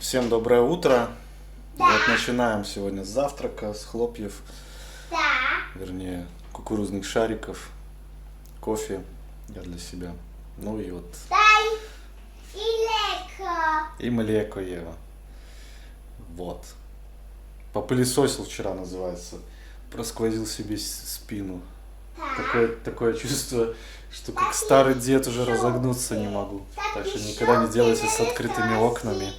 Всем доброе утро. Да. Вот начинаем сегодня с завтрака, с хлопьев, Да. вернее, кукурузных шариков, кофе я для себя. Ну и вот Дай и леко. и млеко Ева. Вот. Попылесосил вчера, называется. Просквозил себе спину. Такое чувство, что как старый дед уже разогнуться не могу. Так что никогда не делайте с открытыми окнами,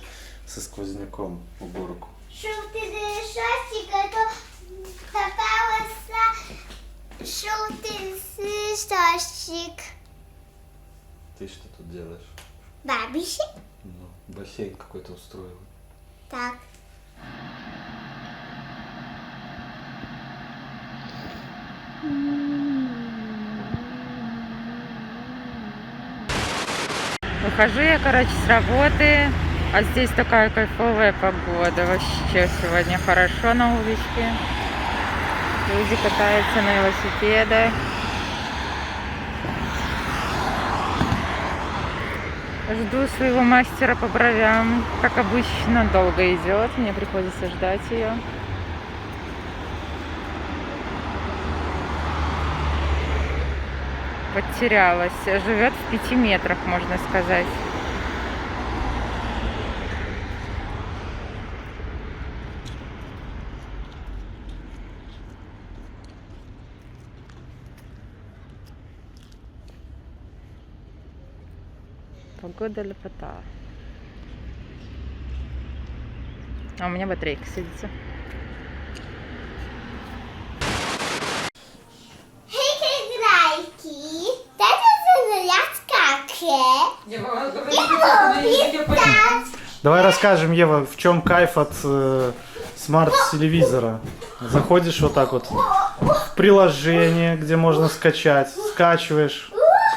со сквозняком уборку. Желтый шарик, это попался желтый шарик. Ты что тут делаешь? Бабище? Ну, бассейн какой-то устроил. Так. Выхожу я, короче, с работы, а здесь такая кайфовая погода. Вообще сегодня хорошо на уличке. Люди катаются на велосипедах. Жду своего мастера по бровям. Как обычно, долго идет. Мне приходится ждать ее. Потерялась. Живет в 5 метрах, можно сказать. Погода лепота. А у меня батарейка садится. Давай расскажем, Ева, в чем кайф от смарт-телевизора. Заходишь вот так вот в приложение, где можно скачать, скачиваешь.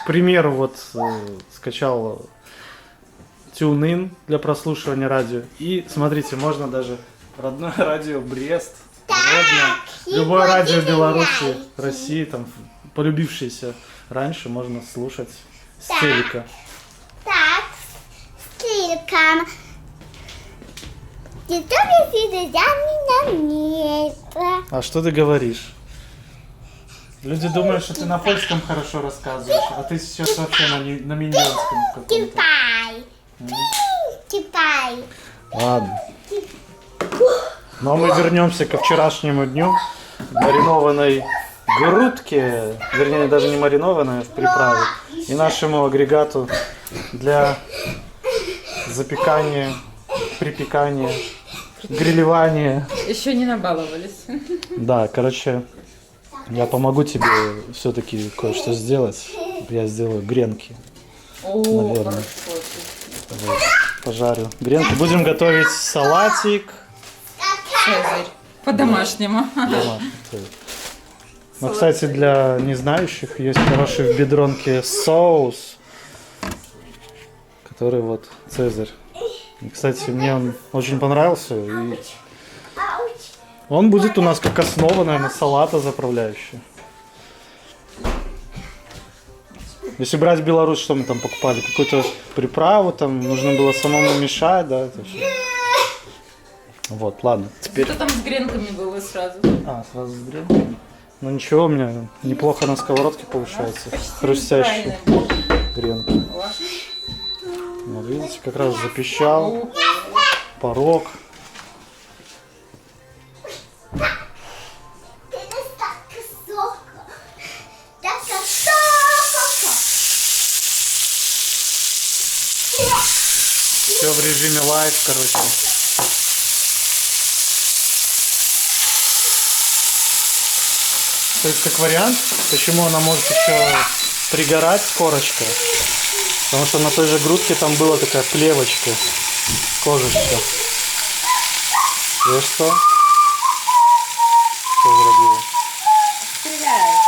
К примеру, вот скачал TuneIn для прослушивания радио. И смотрите, можно даже родное радио Брест, Родное, любое радио Беларуси, России, там полюбившееся раньше, можно слушать с телека. Так, слишком. А что ты говоришь? Люди думают, что ты на польском хорошо рассказываешь, а ты сейчас вообще на миньонском каком-то. Китай. Китай. Ладно. Но мы вернемся ко вчерашнему дню. Маринованной грудке, вернее даже не маринованной, а в приправе. И нашему агрегату для запекания, припекания, грилевания. Еще не набаловались. Да, короче, я помогу тебе все-таки кое-что сделать. Я сделаю гренки. О, Наверное. хорошо. Вот. Пожарю гренки. Будем готовить салатик. Цезарь. По-домашнему. Домашний. Но, кстати, для незнающих есть хороший в бедронке соус, который вот Цезарь. И, кстати, мне он очень понравился. И он будет у нас как основа, наверное, салата заправляющая. Если брать Беларусь, что мы там покупали? Какую-то приправу, там нужно было самому мешать, да, это все. Вот, ладно. Теперь... Что там с гренками было сразу? А, сразу с гренками. Ну ничего, у меня неплохо на сковородке получается. Хрустящие гренки. Вот видите, как раз запищал. Порог. Все в режиме лайв, короче. То есть, как вариант, почему она может еще пригорать, корочка. Потому что на той же грудке там была такая плевочка, кожечка. И что? Что зробила? Стреляет.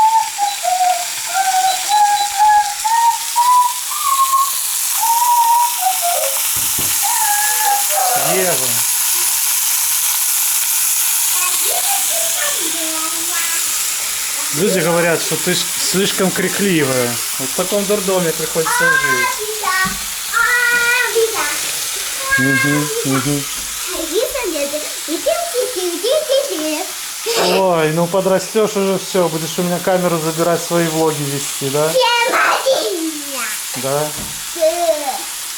Ева. Люди говорят, что ты слишком крикливая. Вот в таком дурдоме приходится жить. Ой, ну подрастешь уже все, будешь у меня камеру забирать, свои влоги вести, да? Да?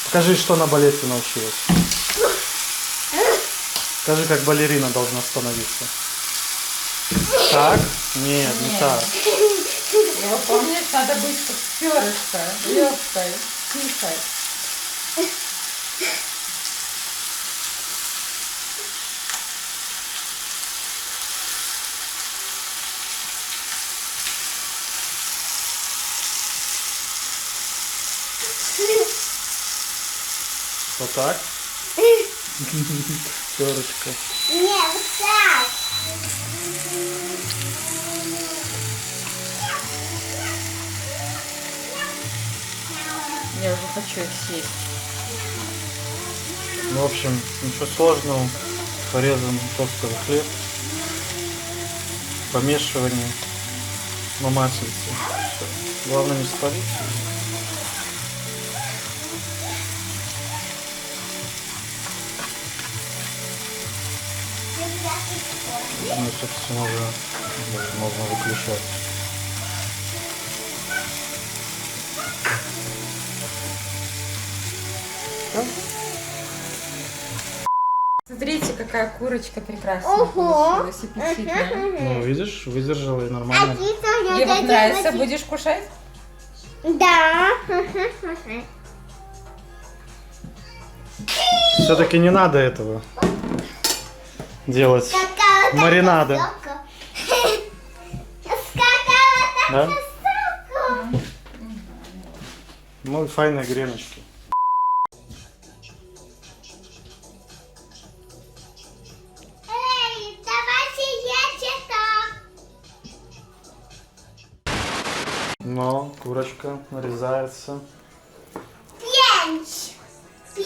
Покажи, что на балете научилась. Скажи, как балерина должна становиться. Так? Нет, не так. Его, помнишь, надо быть как перышко, легкой, тихой. Вот так? Перышко. Нет, так. Я уже хочу их съесть. Ну, в общем, ничего сложного. Порезан тостовый хлеб. Помешивание на маслице. Всё. Главное не спалить. Ну, собственно, уже можно выключать. Смотрите, какая курочка прекрасная Ого. получилась, аппетитная. Ну, видишь, выдержала и А нормально. ты тоже Тебе вот хотела нравится? быть- Будешь кушать? Да. Все-таки не надо этого делать. Какая-то Маринады. сока. Скакала Да? так соку. Ну и файные греночки. Эй, давайте ешьте то. Но курочка нарезается. 5. 5.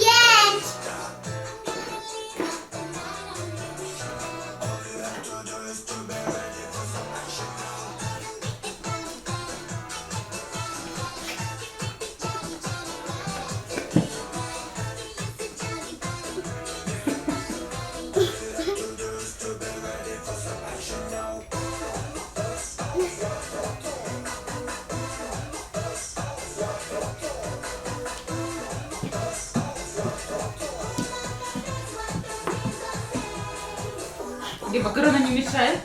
Тебе макароны не мешает?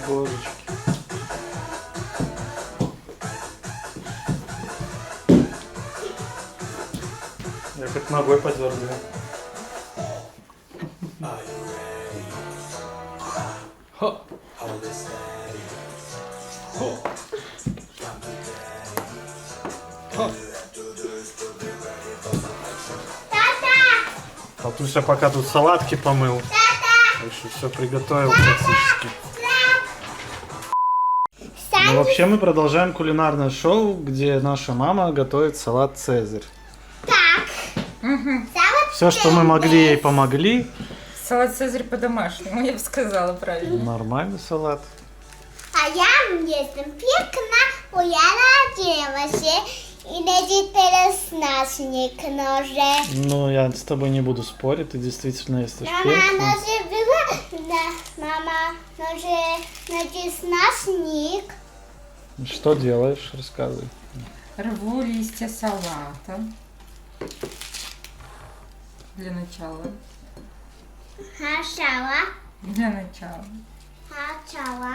Божечки. Я как ногой подергаю. Хо. Хо. Хо. Татуся пока тут салатки помыл. Так что все приготовил практически. Ну, вообще мы продолжаем кулинарное шоу, где наша мама готовит салат «Цезарь». Салат Все, что мы могли, ей помогли. Салат Цезарь по-домашнему, я бы сказала правильно. Нормальный салат. А я jestem piękna, ujara się i będzie teraz naśnik noże. Ну, я с тобой не буду спорить, ты действительно есть Mama пекла. noże była, mama noże jest naśnik. Что делаешь? Рассказывай. Рву листья салата. Для начала. Haszała, Для начала. haczała.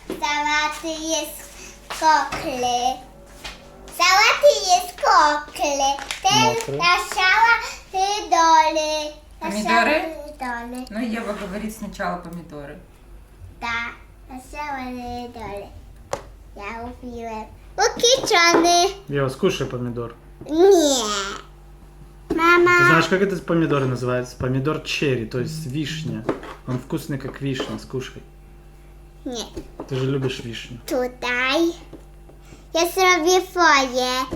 Sałaty jest kokle. Sałaty jest kokle. Ten Mokre. haszała doly. Помидоры? Doly. Ну, Ева говорит сначала помидоры. Tak, haszała doly. Ja upiłem. Ukiczony. Ева, скушай помидор. Nie. Ты Mama. знаешь, как этот помидор называется? Помидор черри, то есть вишня. Он вкусный, как вишня, скушай. Nie. Ты же любишь вишню. Tutaj. Ja zrobię twoje.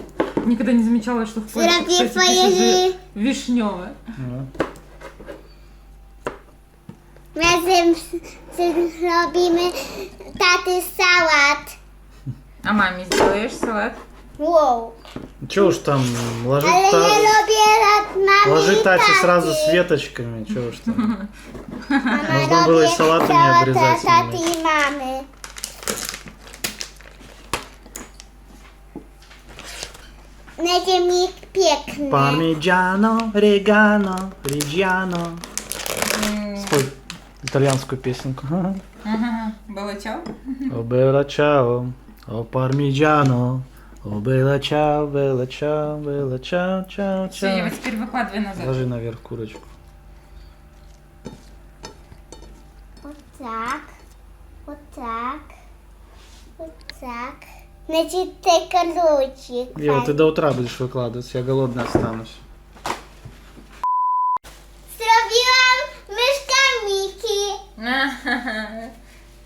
Никогда не замечала, что в Польше, Zrobię кстати, twoje пишут же вишневое. Да. Razem zrobimy taty sałat. А маме сделаешь салат? Wow. Че уж там, ложи, Ale ja robię od mamy ложи i Тати taty. сразу с веточками, че уж там. Mama Można było i robię sałaty nie od obryzać, taty i mamy. Będzie mi piękny. Пармиджано, регано, риджано. Спой итальянскую песенку. Ага, было чао? О белла чао, о пармиджано, о белла чао, белла чао, белла чао, чао, Все, Ева, чао. теперь выкладывай назад. Ложи наверх курочку. O tak. O tak. O tak. Będzie tylko ludzik. Ева, ты до утра будешь выкладывать, я голодный останусь. Zrobiłam myszka Miki.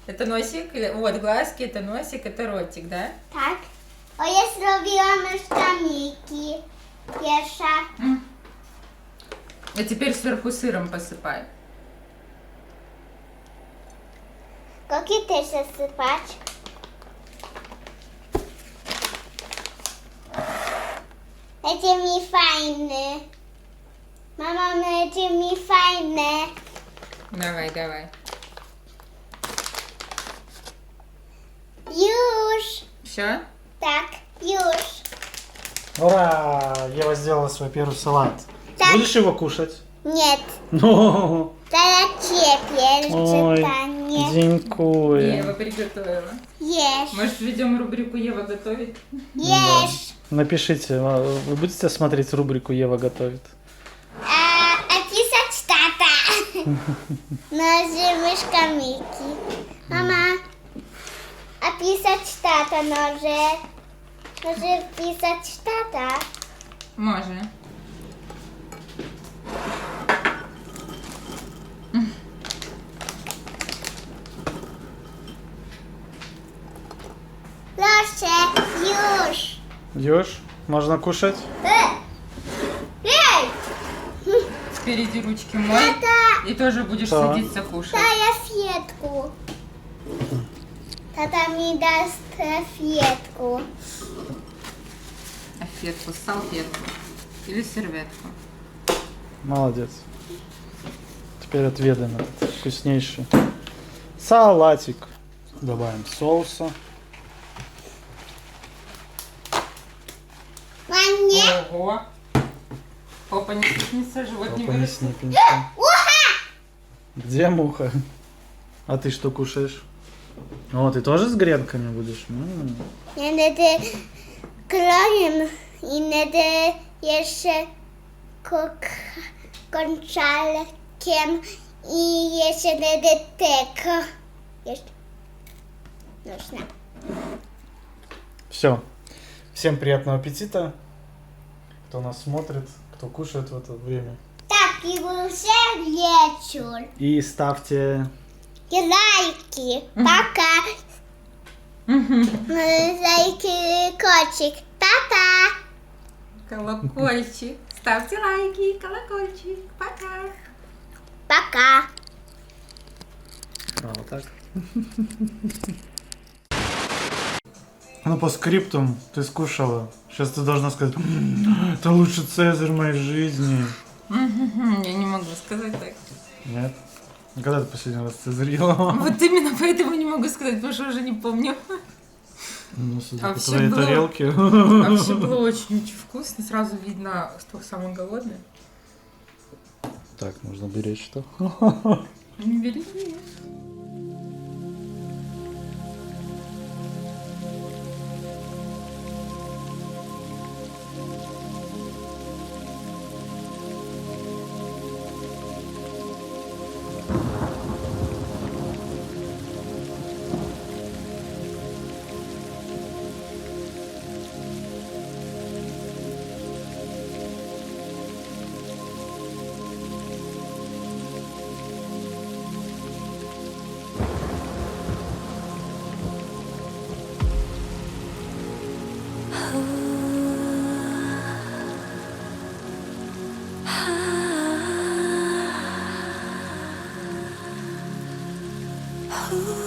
Это носик, вот глазки, это носик, это ротик, да? Tak. O, ja zrobiłam myszka Miki. Pierwsza. А теперь сверху сыром посыпай. Koki też zasypać. Będzie mi fajny. Mama, będzie mi fajne. Давай, давай. Już. Все? Tak, już. Ура! Ева сделала свой первый салат. Так. Будешь его кушать? Nie. Ну, Teraz ciebie ой, czytanie. дзинькуя. Ева приготовила. Jesz. Может, введем рубрику Ева готовит? Jesz. Напишите, вы будете смотреть рубрику «Ева готовит»? A pisać tata. Noży myszka Miki. Mama. A pisać tata noże. Noże pisać tata. Może. Proszę, już. Już? Можно кушать? Ej! Спереди ручки мой. Tata, И тоже будешь Да. садиться кушать. daję świetku. Tata mi da świetku. Салфетку, салфетку. Или серветку. Молодец. Теперь отведаем этот вкуснейший салатик. Добавим соуса. Ładnie. Ого. Попа не стукнется, живот не Опа, не вырастет. снипнется. Где муха? А ты что кушаешь? О, ты тоже с гренками будешь? Ja wtedy krojem i wtedy jeszcze kończalkiem i jeszcze wtedy tego. Jeszcze. Można. Все. Всем приятного аппетита. Кто нас смотрит, кто кушает в это время. Taki był się wieczór. И ставьте I lajki. Paka. Lajki kocik. Tata. Колокольчик. Ставьте лайки, колокольчик. Пока. Paka. А, вот так. Ну, по скриптум ты скушала. Сейчас ты должна сказать, это лучший цезарь моей жизни. Я не могу сказать так. Нет? А когда ты последний раз цезарь ела? Вот именно поэтому не могу сказать, потому что уже не помню. Ну, судя по Вообще твоей было- тарелке. Вообще было очень-очень вкусно. Сразу видно, кто самый голодный. Так, нужно беречь что. Не бери. Ooh.